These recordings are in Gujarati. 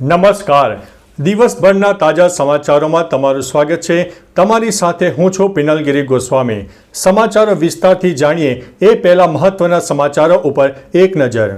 નમસ્કાર. દિવસભરના તાજા સમાચારોમાં તમારું સ્વાગત છે. તમારી સાથે હું છું પિનલગીરી ગોસ્વામી. સમાચારો વિસ્તારથી જાણીએ એ પહેલા મહત્વના સમાચારો ઉપર એક નજર.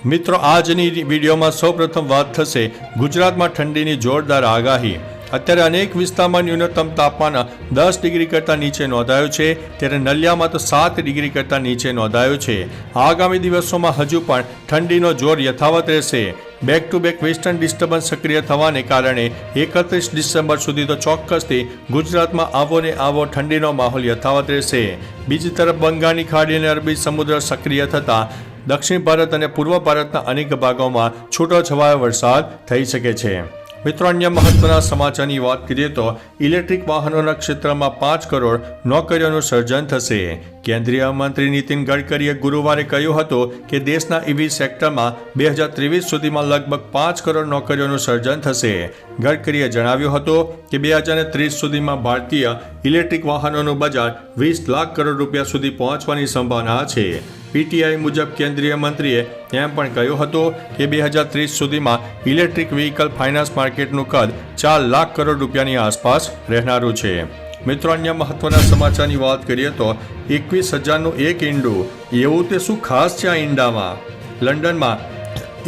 મિત્રો, આજની વિડીયોમાં સૌપ્રથમ વાત થશે ગુજરાતમાં ઠંડીની જોરદાર આગાહી. અત્યારે અનેક વિસ્તારમાં ન્યૂનતમ તાપમાન 10 ડિગ્રી કરતાં નીચે નોંધાયું છે, ત્યારે નલિયામાં તો 7 ડિગ્રી કરતાં નીચે નોંધાયું છે. આગામી દિવસોમાં હજુ પણ ઠંડીનો જોર યથાવત રહેશે. Back to back western disturbance સક્રિય થવાને કારણે 31 ડિસેમ્બર સુધી તો ચોક્કસથી ગુજરાતમાં આવો ને આવો ઠંડીનો માહોલ યથાવત રહેશે. બીજી તરફ બંગાળની ખાડી અને અરબી સમુદ્ર સક્રિય થતાં દક્ષિણ ભારત અને પૂર્વ ભારતના અનેક ભાગોમાં છૂટોછવાયો વરસાદ થઈ શકે છે. મિત્રો, અન્ય મહત્વના સમાચારની વાત કરીએ તો ઇલેક્ટ્રિક વાહનોના ક્ષેત્રમાં 5 કરોડ નોકરીઓનું સર્જન થશે. કેન્દ્રીય મંત્રી નીતિન ગડકરીએ ગુરુવારે કહ્યું હતું કે દેશના ઇવી સેક્ટરમાં 2023 સુધીમાં લગભગ 5 કરોડ નોકરીઓનું સર્જન થશે. ગડકરીએ જણાવ્યું હતું કે 2030 સુધીમાં ભારતીય ઇલેક્ટ્રિક વાહનોનું બજાર 20 લાખ કરોડ રૂપિયા સુધી પહોંચવાની સંભાવના છે. પીટીઆઈ મુજબ કેન્દ્રીય મંત્રીએ એમ પણ કહ્યું હતું કે 2030 સુધીમાં ઇલેક્ટ્રિક વ્હીકલ ફાઇનાન્સ માર્કેટનું કદ 4 લાખ કરોડ રૂપિયાની આસપાસ રહેનારું છે. મિત્રો, અન્ય મહત્વના સમાચારની વાત કરીએ તો 21,000નું એક ઈંડું. એવું તે શું ખાસ છે આ ઈંડામાં? લંડનમાં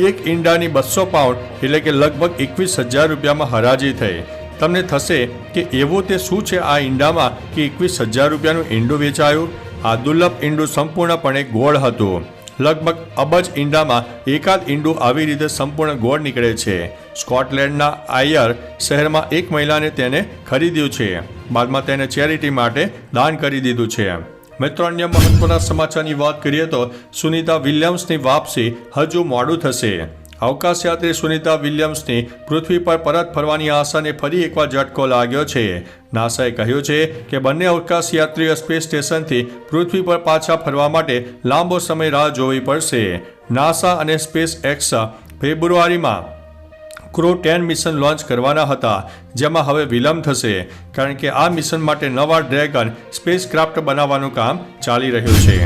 એક ઈંડાની 200 પાઉન્ડ એટલે કે લગભગ 21,000 રૂપિયામાં હરાજી થઈ. તમને થશે કે એવું તે શું છે આ ઈંડામાં કે 21,000 રૂપિયાનું ઈંડું વેચાયું? આ દુર્લભ ઈંડું સંપૂર્ણપણે ગોળ હતું. લગભગ અબજ ઈંડામાં એકાદ ઈંડું આવી રીતે સંપૂર્ણ ગોળ નીકળે છે. સ્કોટલેન્ડના આયર શહેરમાં એક મહિલાને તેને ખરીદ્યું છે, બાદમાં તેને ચેરિટી માટે દાન કરી દીધું છે. મિત્રો, અન્ય મહત્વના સમાચારની વાત કરીએ તો સુનિતા વિલિયમ્સની વાપસી હજુ મોડું થશે. અવકાશયાત્રી સુનિતા વિલિયમ્સની પૃથ્વી પર પરત ફરવાની આશાને ફરી એકવાર ઝટકો લાગ્યો છે. નાસાએ કહ્યું છે કે બંને અવકાશયાત્રીઓ સ્પેસ સ્ટેશનથી પૃથ્વી પર પાછા ફરવા માટે લાંબો સમય રાહ જોવી પડશે. નાસા અને સ્પેસ એક્સ ફેબ્રુઆરીમાં ક્રૂ 10 મિશન લોન્ચ કરવાના હતા, જેમાં હવે વિલંબ થશે કારણ કે આ મિશન માટે નવા ડ્રેગન સ્પેસક્રાફ્ટ બનાવવાનું કામ ચાલી રહ્યું છે.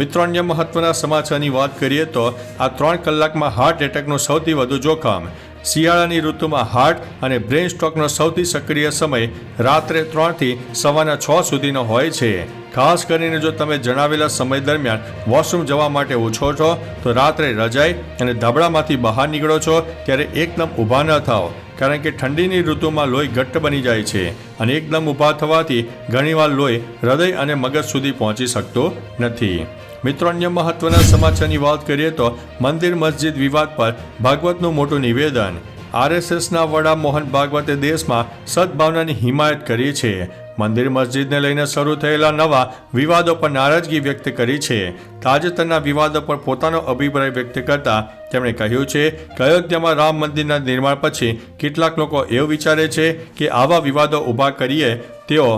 મિત્રો, અન્ય મહત્વના સમાચારની વાત કરીએ તો આ 3 કલાકમાં હાર્ટ એટેકનું સૌથી વધુ જોખમ. શિયાળાની ઋતુમાં હાર્ટ અને બ્રેન સ્ટ્રોકનો સૌથી સક્રિય સમય રાત્રે 3 થી સવારના 6 સુધીનો હોય છે. ખાસ કરીને જો તમે જણાવેલા સમય દરમિયાન વોશરૂમ જવા માટે ઉછો છો તો રાત્રે રજાઈ અને ધાબળામાંથી બહાર નીકળો છો ત્યારે એકદમ ઊભા ન થાઓ, કારણ કે ઠંડીની ઋતુમાં લોહી ઘટ્ટ બની જાય છે અને એકદમ ઊભા થવાથી ઘણીવાર લોહી હૃદય અને મગજ સુધી પહોંચી શકતું નથી. મિત્રો, અન્ય મહત્વના સમાચારની વાત કરીએ તો મંદિર મસ્જિદ વિવાદ પર ભાગવતનું મોટું નિવેદન. આરએસએસના વડા મોહન ભાગવતે દેશમાં સદભાવનાની હિમાયત કરી છે. મંદિર મસ્જિદને લઈને શરૂ થયેલા નવા વિવાદો પર નારાજગી વ્યક્ત કરી છે. તાજેતરના વિવાદો પર પોતાનો અભિપ્રાય વ્યક્ત કરતા તેમણે કહ્યું છે કે અયોધ્યામાં રામ મંદિરના નિર્માણ પછી કેટલાક લોકો એવું વિચારે છે કે આવા વિવાદો ઊભા કરીએ તેઓ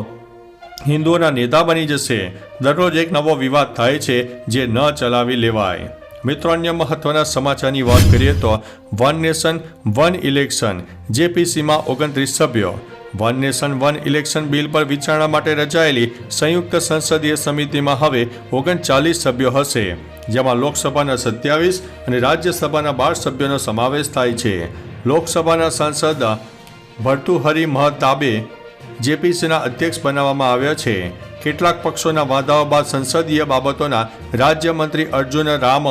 હિન્દુઓના નેતા બની જશે. દરરોજ એક નવો વિવાદ થાય છે જે ન ચલાવી લેવાય. મિત્રો, અન્ય મહત્વના સમાચારની વાત કરીએ તો વન નેશન વન ઇલેક્શન જેપીસીમાં 29 સભ્યો. One nation one election bill પર વિચારણા માટે રચાયેલી સંયુક્ત સંસદીય સમિતિમાં હવે 39 સભ્યો હશે, જેમાં લોકસભાના 27 અને રાજ્યસભાના 12 સભ્યોનો સમાવેશ થાય છે. લોકસભાના સાંસદ ભર્તુહરી મહતાબે જેપીસીના અધ્યક્ષ બનાવવામાં આવ્યા છે. કેટલાક પક્ષોના વાદાઓ બાદ સંસદીય બાબતોના રાજ્યમંત્રી અર્જુન રામ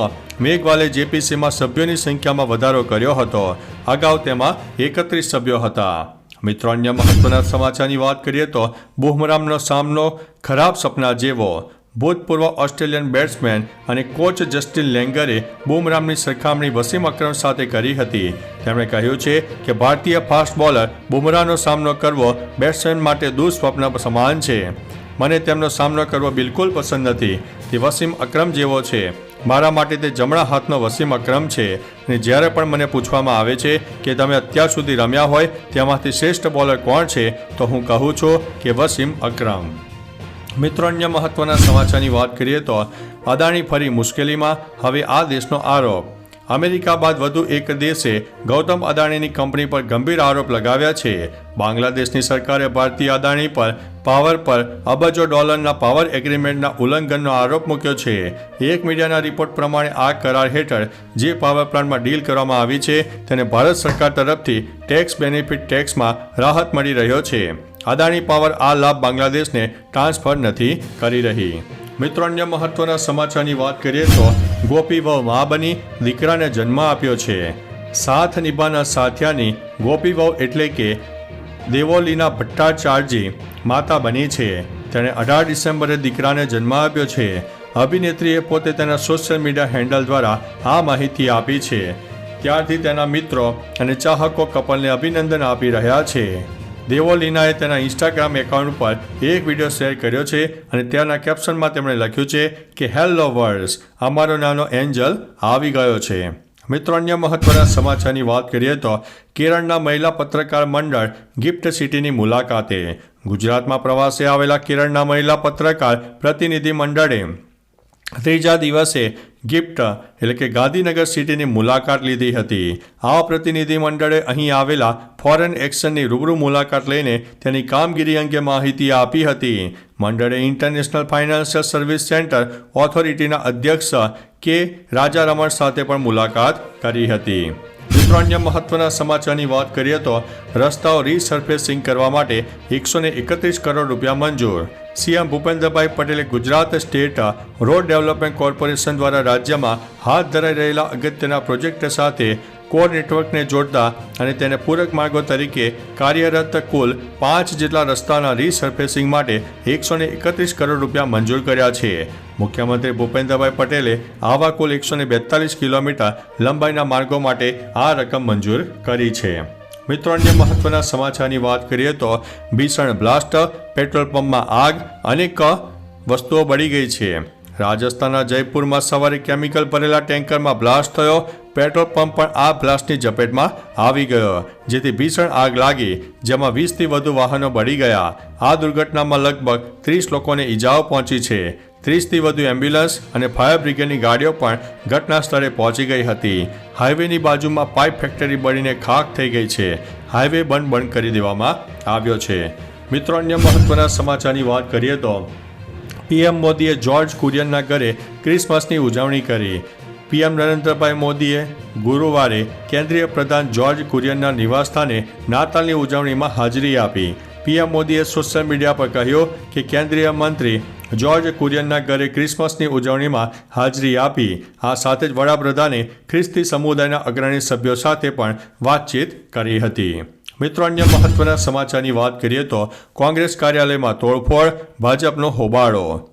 મેઘવાલે જેપીસીમાં સભ્યોની સંખ્યામાં વધારો કર્યો હતો. અગાઉ તેમાં 31 સભ્યો હતા. મિત્રો, અન્ય મહત્વના સમાચારની વાત કરીએ તો બુમરાહનો સામનો ખરાબ સપના જેવો. ભૂતપૂર્વ ઓસ્ટ્રેલિયન બેટ્સમેન અને કોચ જસ્ટિન લેંગરે બુમરાહની સરખામણી વસીમ અકરમ સાથે કરી હતી. તેમણે કહ્યું છે કે ભારતીય ફાસ્ટ બોલર બુમરાહનો સામનો કરવો બેટ્સમેન માટે દુઃસ્વપ્ન સમાન છે. મને તેમનો સામનો કરવો બિલકુલ પસંદ નથી. તે વસીમ અકરમ જેવો છે. મારા માટે તે જમણા હાથનો વસીમ અકરમ છે અને જ્યારે પણ મને પૂછવામાં આવે છે કે તમે અત્યાર સુધી રમ્યા હોય તેમાંથી શ્રેષ્ઠ બોલર કોણ છે તો હું કહું છું કે વસીમ અકરમ. મિત્રો, અન્ય મહત્વના સમાચારની વાત કરીએ તો અદાણી ફરી મુશ્કેલીમાં, હવે આ દેશનો આરોપ. અમેરિકા બાદ વધુ એક દેશે ગૌતમ અદાણીની કંપની પર ગંભીર આરોપ લગાવ્યા છે. બાંગ્લાદેશની સરકારે ભારતીય અદાણી પર પાવર પર અબજો ડોલરના પાવર એગ્રીમેન્ટના ઉલ્લંઘનનો આરોપ મૂક્યો છે. એક મીડિયાના રિપોર્ટ પ્રમાણે આ કરાર હેઠળ જે પાવર પ્લાન્ટમાં ડીલ કરવામાં આવી છે તેને ભારત સરકાર તરફથી ટેક્સ બેનિફિટ ટેક્સમાં રાહત મળી રહ્યો છે. અદાણી પાવર આ લાભ બાંગ્લાદેશને ટ્રાન્સફર નથી કરી રહી. મિત્રો, અન્ય મહત્વના સમાચારની વાત કરીએ તો ગોપી વહુ મા બની દીકરાને જન્મ આપ્યો છે. સાથ નિભાના સાથિયાની ગોપી વહુ એટલે કે દેવોલીના ભટ્ટાચાર્યજી માતા બની છે. તેણે 18 ડિસેમ્બરે દીકરાને જન્મ આપ્યો છે. અભિનેત્રીએ પોતે તેના સોશિયલ મીડિયા હેન્ડલ દ્વારા આ માહિતી આપી છે. ત્યારથી તેના મિત્રો અને ચાહકો કપલને અભિનંદન આપી રહ્યા છે. દેવોલીનાએ તેના ઇન્સ્ટાગ્રામ એકાઉન્ટ પર એક વિડીયો શેર કર્યો છે અને તેના કેપ્શનમાં તેમણે લખ્યું છે કે હેલો વર્લ્ડ, અમારો નાનો એન્જલ આવી ગયો છે. મિત્રો, અન્ય મહત્વના સમાચારની વાત કરીએ તો કેરળના મહિલા પત્રકાર મંડળ ગિફ્ટ સિટીની મુલાકાતે. ગુજરાતમાં પ્રવાસે આવેલા કેરળના મહિલા પત્રકાર પ્રતિનિધિ મંડળે ત્રીજા દિવસે ગિફ્ટ એટલે કે ગાંધીનગર સિટીની મુલાકાત લીધી હતી. આ પ્રતિનિધિ મંડળે અહીં આવેલા ફોરેન એક્શનની રૂબરૂ મુલાકાત લઈને તેની કામગીરી અંગે માહિતી આપી હતી. મંડળે ઇન્ટરનેશનલ ફાઇનાન્શિયલ સર્વિસ સેન્ટર ઓથોરિટીના અધ્યક્ષ કે રાજા રમણ સાથે પણ મુલાકાત કરી હતી. મિત્રો, અન્ય મહત્વના સમાચારની વાત કરીએ તો રસ્તાઓ રીસર્ફેસિંગ કરવા માટે 131 કરોડ રૂપિયા મંજૂર. સીએમ ભૂપેન્દ્રભાઈ પટેલે Gujarat state road development corporation દ્વારા રાજ્યમાં હાથ ધરાઈ રહેલા અગત્યના પ્રોજેક્ટ સાથે કોર નેટવર્કને જોડતા અને તેને પૂરક માર્ગો તરીકે કાર્યરત કુલ 5 જેટલા રસ્તાના રીસર્ફેસિંગ માટે 131 કરોડ રૂપિયા મંજૂર કર્યા છે. મુખ્યમંત્રી ભૂપેન્દ્રભાઈ પટેલે આવા કુલ 142 કિલોમીટર લંબાઈના માર્ગો માટે આ રકમ મંજૂર કરી છે. મિત્રો, અન્ય મહત્વના સમાચારની વાત કરીએ તો ભીષણ બ્લાસ્ટ, પેટ્રોલ પંપમાં આગ, અનેક વસ્તુઓ બળી ગઈ છે. રાજસ્થાનના જયપુરમાં સવારે કેમિકલ ભરેલા ટેન્કરમાં બ્લાસ્ટ થયો. પેટ્રોલ પંપ પણ આ બ્લાસ્ટની ઝપેટમાં આવી ગયો, જેથી ભીષણ આગ લાગી, જેમાં 20થી વધુ વાહનો બળી ગયા. આ દુર્ઘટનામાં લગભગ 30 લોકોને ઈજાઓ પહોંચી છે. 30થી વધુ એમ્બ્યુલન્સ અને ફાયર બ્રિગેડની ગાડીઓ પણ ઘટના સ્થળે પહોંચી ગઈ હતી. હાઈવેની બાજુમાં પાઇપ ફેક્ટરી બળીને ખાખ થઈ ગઈ છે. હાઈવે બંધ કરી દેવામાં આવ્યો છે. મિત્રો, અન્ય મહત્વના સમાચારની વાત કરીએ તો પીએમ મોદીએ જ્યોર્જ કુરિયનના ઘરે ક્રિસમસની ઉજવણી કરી. પીએમ નરેન્દ્રભાઈ મોદીએ ગુરુવારે કેન્દ્રીય પ્રધાન જ્યોર્જ કુરિયનના નિવાસસ્થાને નાતાલની ઉજવણીમાં હાજરી આપી. પીએમ મોદીએ સોશિયલ મીડિયા પર કહ્યું કે કેન્દ્રીય મંત્રી જ્યોર્જ કુરિયનના ઘરે ક્રિસમસની ઉજવણીમાં હાજરી આપી. આ સાથે જ વડાપ્રધાને ખ્રિસ્તી સમુદાયના અગ્રણી સભ્યો સાથે પણ વાતચીત કરી હતી. મિત્રો, અન્ય મહત્વના સમાચારની વાત કરીએ તો કોંગ્રેસ કાર્યાલયમાં તોડફોડ, ભાજપનો હોબાળો.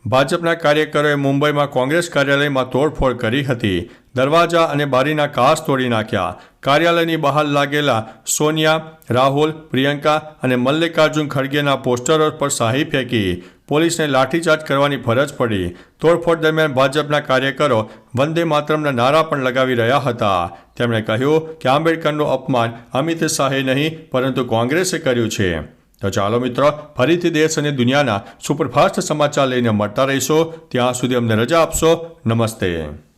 ભાજપના કાર્યકરોએ મુંબઈમાં કોંગ્રેસ કાર્યાલયમાં તોડફોડ કરી હતી. દરવાજા અને બારીના કાચ તોડી નાખ્યા. કાર્યાલયની બહાર લાગેલા સોનિયા, રાહુલ, પ્રિયંકા અને મલ્લિકાર્જુન ખડગેના પોસ્ટરો પર શાહી ફેંકી. પોલીસને લાઠીચાર્જ કરવાની ફરજ પડી. તોડફોડ દરમિયાન ભાજપના કાર્યકરો વંદે માતરમના નારા પણ લગાવી રહ્યા હતા. તેમણે કહ્યું કે આંબેડકરનું અપમાન અમિત શાહે નહીં પરંતુ કોંગ્રેસે કર્યું છે. તો ચાલો મિત્રો, ફરીથી દેશ અને દુનિયાના સુપરફાસ્ટ સમાચાર લઈને મળતા રહીશો. ત્યાં સુધી અમને રજા આપશો. નમસ્તે.